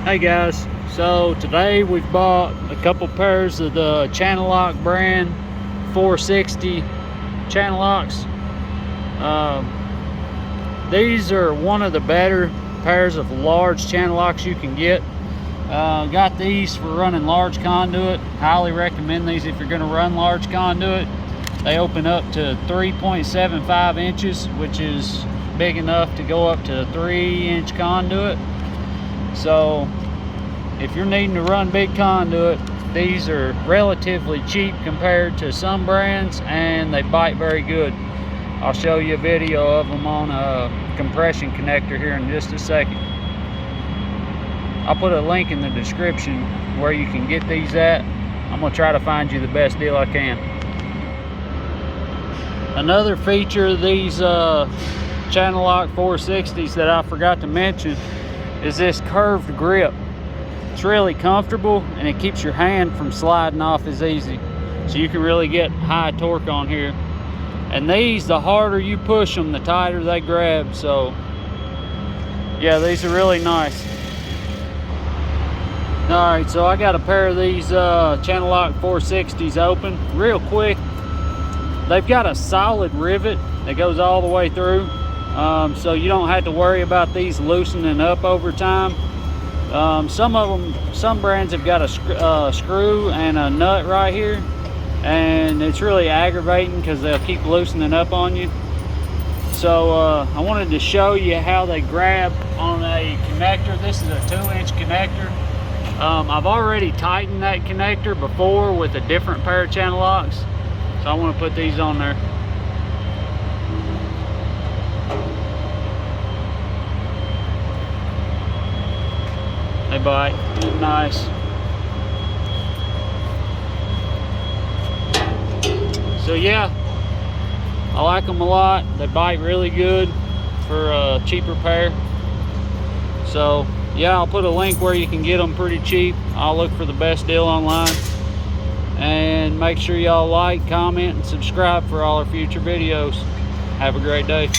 Hey guys, so today we've bought a couple pairs of the Channellock brand 460 channel locks. These are one of the better pairs of large channel locks you can get. Got these for running large conduit. Highly recommend these if you're going to run large conduit. They open up to 3.75 inches, which is big enough to go up to 3-inch conduit. So if you're needing to run big conduit, these are relatively cheap compared to some brands, and they bite very good. I'll show you a video of them on a compression connector here in just a second. I'll put a link in the description where you can get these at. I'm gonna try to find you the best deal I can. Another feature of these Channellock 460s that I forgot to mention is this curved grip. It's really comfortable and it keeps your hand from sliding off as easy. So you can really get high torque on here. And these, the harder you push them, the tighter they grab. So yeah, these are really nice. All right, so I got a pair of these Channellock 460s open real quick. They've got a solid rivet that goes all the way through. So you don't have to worry about these loosening up over time. Some brands have got a screw and a nut right here, and it's really aggravating because they'll keep loosening up on you. So I wanted to show you how they grab on a connector. This is a 2-inch connector. I've already tightened that connector before with a different pair of channel locks, so I want to put these on there. They bite nice. So yeah, I like them a lot. They bite really good for a cheaper pair. So yeah, I'll put a link where you can get them pretty cheap. I'll look for the best deal online. And make sure y'all like, comment, and subscribe for all our future videos. Have a great day.